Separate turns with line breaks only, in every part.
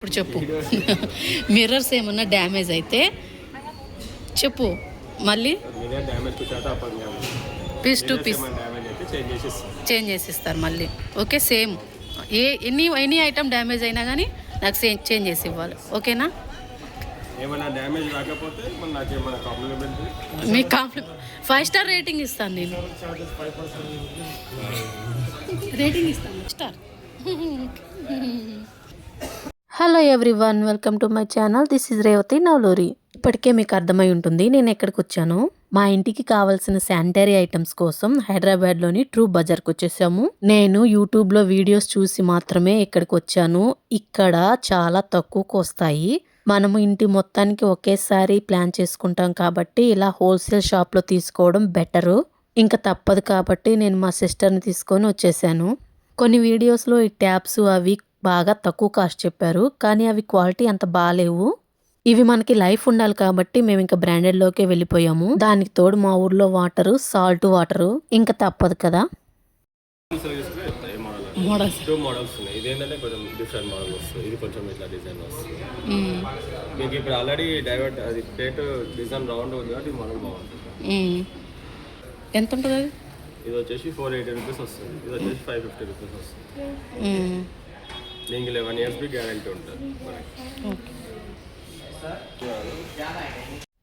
ఇప్పుడు చెప్పు. మిర్రర్స్ ఏమన్నా డ్యామేజ్ అయితే చెప్పు, మళ్ళీ పీస్ టు పీస్ చేంజ్ చేసి ఇస్తారు మళ్ళీ. Okay, same any item damage అయినా కానీ నాకు చేంజ్ చేసి ఇవ్వాలి. ఓకేనా? మీ కాంప్లిమెంట్ 5 స్టార్ రేటింగ్ ఇస్తాను నేను. రేటింగ్ ఇస్తాను star. Hello everyone, welcome to my channel. This is Revathi Navaluri. ఇప్పటికే మీకు అర్థమై ఉంటుంది నేను ఎక్కడికి వచ్చాను. మా ఇంటికి కావాల్సిన శానిటరీ ఐటమ్స్ కోసం హైదరాబాద్లోని ట్రూ బజార్కి వచ్చేసాము. నేను యూట్యూబ్లో వీడియోస్ చూసి మాత్రమే ఇక్కడికి వచ్చాను. ఇక్కడ చాలా తక్కువకు వస్తాయి. మనము ఇంటి మొత్తానికి ఒకేసారి ప్లాన్ చేసుకుంటాం కాబట్టి ఇలా హోల్సేల్ షాప్లో తీసుకోవడం బెటరు. ఇంకా తప్పదు కాబట్టి నేను మా సిస్టర్ని తీసుకొని వచ్చేసాను. కొన్ని వీడియోస్లో ఈ ట్యాప్స్ అవి బాగా తక్కువ కాస్ట్ చెప్పారు, కానీ అవి క్వాలిటీ అంత బాగాలేవు. ఇవి మనకి లైఫ్ ఉండాలి కాబట్టి మేము ఇంకా బ్రాండెడ్లోకే వెళ్ళిపోయాము. దానికి తోడు మా ఊర్లో వాటరు సాల్ట్ వాటరు, ఇంకా తప్పదు కదా.
మోడల్స్ ఉన్నాయి. ఇదేంటంటే కొంచెం డిఫరెంట్ మోడల్ వస్తుంది. ఇది కొంచెం ఇట్లా డిజైన్ వస్తుంది. మీకు ఇప్పుడు ఆల్రెడీ డైవర్ట్ అది ప్లేట్ డిజైన్ రౌండ్ ఉంది కాబట్టి మోడల్ బాగుంటుంది.
ఎంత ఉంటుంది అది?
ఇది వచ్చేసి 480 రూపీస్ వస్తుంది. ఇది వచ్చేసి 550 రూపీస్ వస్తుంది. దీనికి 11 years గ్యారంటీ ఉంటుంది.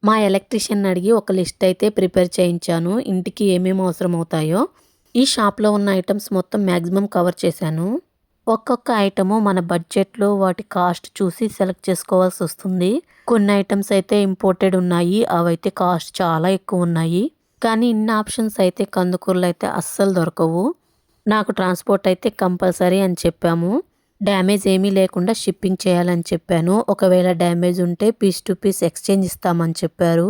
మా ఎలక్ట్రీషియన్ అడిగి ఒక లిస్ట్ అయితే ప్రిపేర్ చేయించాను, ఇంటికి ఏమేమి అవసరం అవుతాయో. ఈ షాప్లో ఉన్న ఐటమ్స్ మొత్తం మ్యాక్సిమం కవర్ చేశాను. ఒక్కొక్క ఐటము మన బడ్జెట్లో వాటి కాస్ట్ చూసి సెలెక్ట్ చేసుకోవాల్సి వస్తుంది. కొన్ని ఐటమ్స్ అయితే ఇంపోర్టెడ్ ఉన్నాయి, అవైతే కాస్ట్ చాలా ఎక్కువ ఉన్నాయి. కానీ ఇన్ని ఆప్షన్స్ అయితే కందుకూరులో అయితే అస్సలు దొరకవు. నాకు ట్రాన్స్పోర్ట్ అయితే కంపల్సరీ అని చెప్పాము. డ్యామేజ్ ఏమీ లేకుండా షిప్పింగ్ చేయాలని చెప్పాను. ఒకవేళ డ్యామేజ్ ఉంటే పీస్ టు పీస్ ఎక్స్చేంజ్ ఇస్తామని చెప్పారు.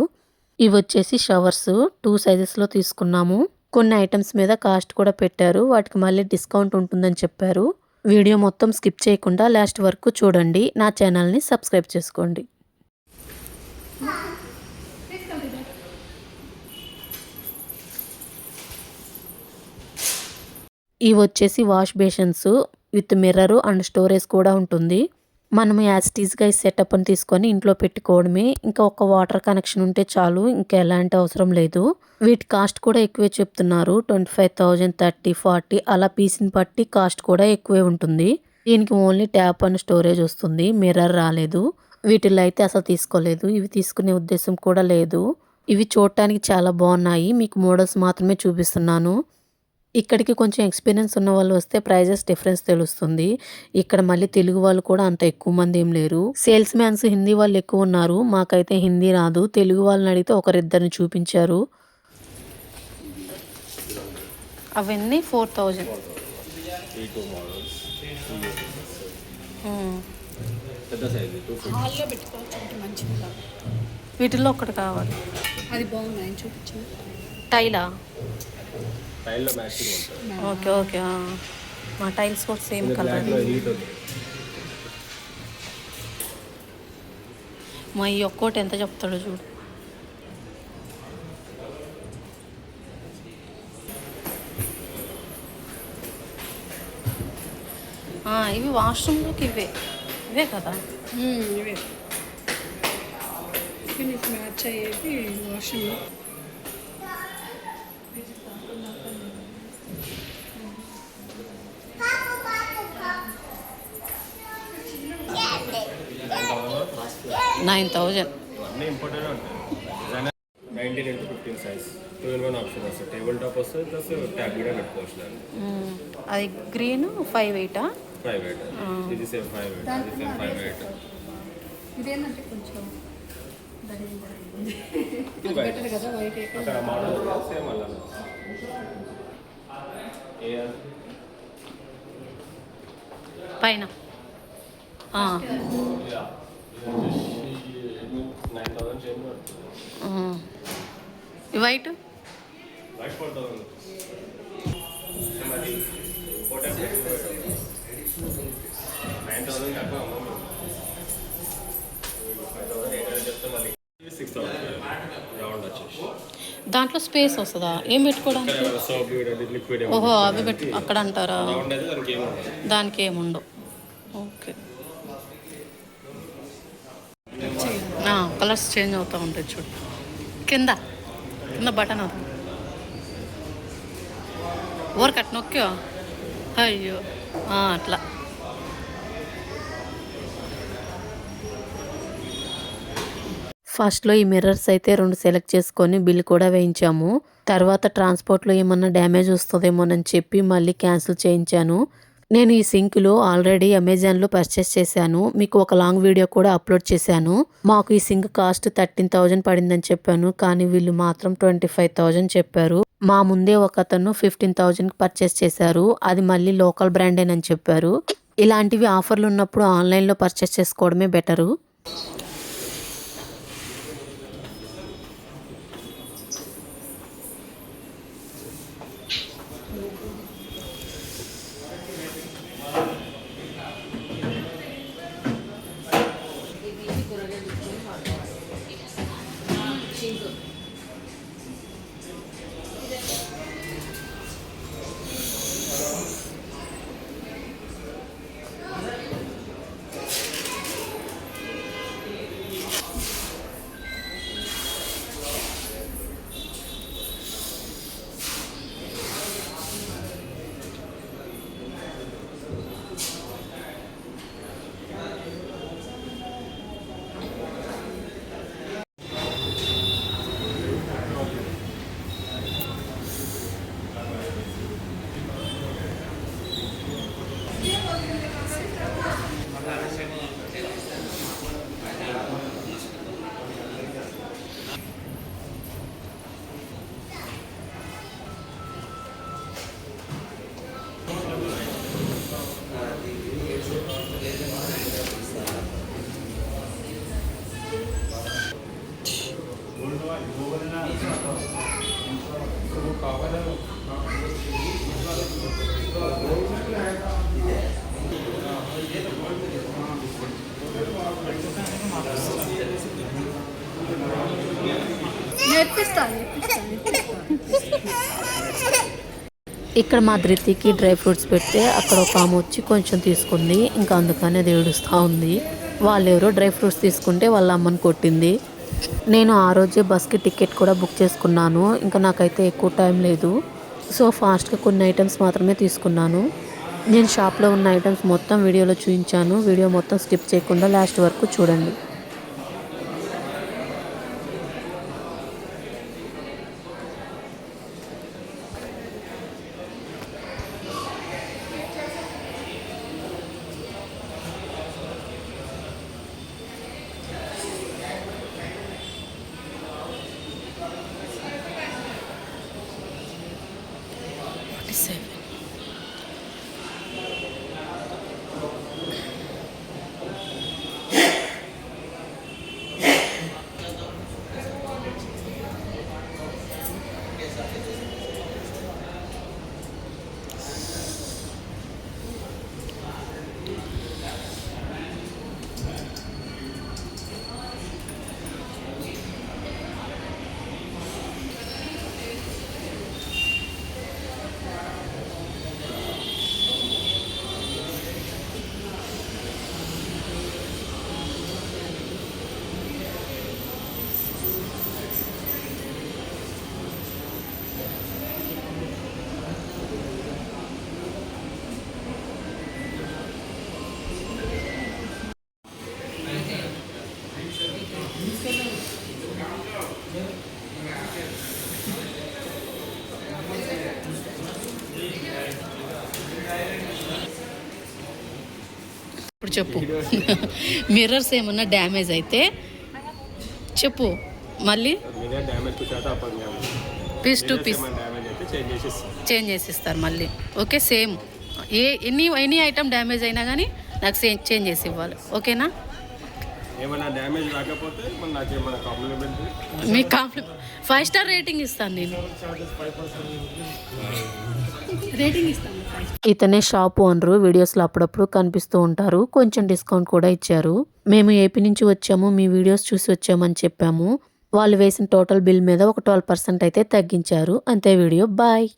ఇవి వచ్చేసి షవర్స్ 2 సైజెస్లో తీసుకున్నాము. కొన్ని ఐటమ్స్ మీద కాస్ట్ కూడా పెట్టారు, వాటికి మళ్ళీ డిస్కౌంట్ ఉంటుందని చెప్పారు. వీడియో మొత్తం స్కిప్ చేయకుండా లాస్ట్ వరకు చూడండి. నా ఛానల్ని సబ్స్క్రైబ్ చేసుకోండి. ఇవి వచ్చేసి wash basins with mirror and storage కూడా ఉంటుంది. మనము యాస్టీస్గా ఈ సెటప్ని తీసుకొని ఇంట్లో పెట్టుకోవడమే. ఇంకా ఒక వాటర్ కనెక్షన్ ఉంటే చాలు, ఇంకా ఎలాంటి అవసరం లేదు. వీటి కాస్ట్ కూడా ఎక్కువే చెప్తున్నారు. 25,000, 30, 40 అలా పీస్ని బట్టి కాస్ట్ కూడా ఎక్కువే ఉంటుంది. దీనికి ఓన్లీ ట్యాప్ అండ్ స్టోరేజ్ వస్తుంది, మిర్రర్ రాలేదు. వీటిల్లో అయితే అసలు తీసుకోలేదు, ఇవి తీసుకునే ఉద్దేశం కూడా లేదు. ఇవి చూడటానికి చాలా బాగున్నాయి, మీకు మోడల్స్ మాత్రమే చూపిస్తున్నాను. ఇక్కడికి కొంచెం ఎక్స్పీరియన్స్ ఉన్న వాళ్ళు వస్తే ప్రైజెస్ డిఫరెన్స్ తెలుస్తుంది. ఇక్కడ మళ్ళీ తెలుగు వాళ్ళు కూడా అంత ఎక్కువ మంది ఏం లేరు. సేల్స్ మ్యాన్స్ హిందీ వాళ్ళు ఎక్కువ ఉన్నారు. మాకైతే హిందీ రాదు, తెలుగు వాళ్ళని అడిగితే ఒకరిద్దరిని చూపించారు. అవన్నీ 4,000. వీటిల్లో ఒకటి కావాలి.
అది బాగుంది, చూపించు.
టైలా?
Matching
okay okay. మా టైల్స్ కూడా సేమ్ కలర్. మా ఈ ఒక్కోటి ఎంత చెప్తాడో చూడు. ఇవి వాష్రూమ్లోకి ఇవే కదా?
ఇవే మ్యాచ్ అయ్యేది వాష్రూమ్.
$9,000.
ఇవన్నీ ఇంపార్టెంట్ ఉంటాయి. 19 into 15 సైజ్ 12 ఆప్షన్ వస్తుంది. టేబుల్ టాప్ వస్తుంది, ప్లస్ ట్యాబ్ కూడా పెట్టుకోవచ్చు దాన్ని.
అది గ్రీన్ 5.8.
5.8. ఇది సేమ్ 5.8. అది సేమ్ 5.8.
ఇదేంటంటే కొంచెం
బెటర్ కదా, వైట్ అక్కడ మోడల్ సేమ్ అలా.
పైన
9,000 చేంజ్ పడుతుంది.
వైట్
4,000. మరి 9,000 కాక 5,800 చెప్తే మళ్ళీ 6,000 రౌండ్ వచ్చేసి.
దాంట్లో స్పేస్ వస్తుందా ఏం పెట్టుకోవడానికి?
Soap liquid.
ఓహో, అవి అక్కడ అంటారా?
రౌండ్ అయితే దానికి ఏముండదు.
దానికి ఏముండవు. ఓకే. కలర్స్ చేంజ్ అవుతూ ఉంటాయి చూడు. కింద కింద బటన్ అవుతుంది. ఊరకట్ నొక్కి అయ్యో అట్లా. ఫస్ట్లో ఈ మిర్రర్స్ అయితే 2 సెలెక్ట్ చేసుకొని బిల్ కూడా వేయించాము. తర్వాత ట్రాన్స్పోర్ట్లో ఏమన్నా డ్యామేజ్ వస్తుందేమోనని చెప్పి మళ్ళీ క్యాన్సిల్ చేయించాను. నేను ఈ సింక్లో ఆల్రెడీ అమెజాన్లో పర్చేస్ చేశాను. మీకు ఒక లాంగ్ వీడియో కూడా అప్లోడ్ చేశాను. మాకు ఈ సింక్ కాస్ట్ 13,000 పడిందని చెప్పాను, కానీ వీళ్ళు మాత్రం 25,000 చెప్పారు. మా ముందే ఒక అతను 15,000కి పర్చేస్ చేశారు. అది మళ్ళీ లోకల్ బ్రాండేనని చెప్పారు. ఇలాంటివి ఆఫర్లు ఉన్నప్పుడు ఆన్లైన్లో పర్చేస్ చేసుకోవడమే బెటరు. ఇక్కడ మా ధృతికి డ్రై ఫ్రూట్స్ పెడితే అక్కడ ఒక ఆమె వచ్చి కొంచెం తీసుకుంది. ఇంకా అందుకని అది ఏడుస్తూ ఉంది. వాళ్ళెవరో డ్రై ఫ్రూట్స్ తీసుకుంటే వాళ్ళ అమ్మని కొట్టింది. నేను ఆ రోజే బస్కి టికెట్ కూడా బుక్ చేసుకున్నాను. ఇంకా నాకైతే ఎక్కువ టైం లేదు, సో ఫాస్ట్గా కొన్ని ఐటమ్స్ మాత్రమే తీసుకున్నాను. నేను షాప్లో ఉన్న ఐటమ్స్ మొత్తం వీడియోలో చూపించాను. వీడియో మొత్తం స్కిప్ చేయకుండా లాస్ట్ వరకు చూడండి. ఇప్పుడు చెప్పు, మిర్రర్స్ ఏమన్నా డ్యామేజ్ అయితే చెప్పు, మళ్ళీ పీస్ టు పీస్ చేంజ్ చేసి ఇస్తారు మళ్ళీ. Okay, same any item damage అయినా కానీ నాకు చేంజ్ చేసి ఇవ్వాలి. ఓకేనా? మీ కాంప్లిమెంట్ 5 స్టార్ రేటింగ్ ఇస్తాను నేను. రేటింగ్ ఇస్తాను. ఇతనే షాప్ ఓనరు. వీడియోస్లో అప్పుడప్పుడు కనిపిస్తూ ఉంటారు. కొంచెం డిస్కౌంట్ కూడా ఇచ్చారు. మేము ఏపీ నుంచి వచ్చాము, మీ వీడియోస్ చూసి వచ్చామని చెప్పాము. వాళ్ళు వేసిన టోటల్ బిల్ మీద ఒక 12% అయితే తగ్గించారు. అంతే వీడియో. బాయ్.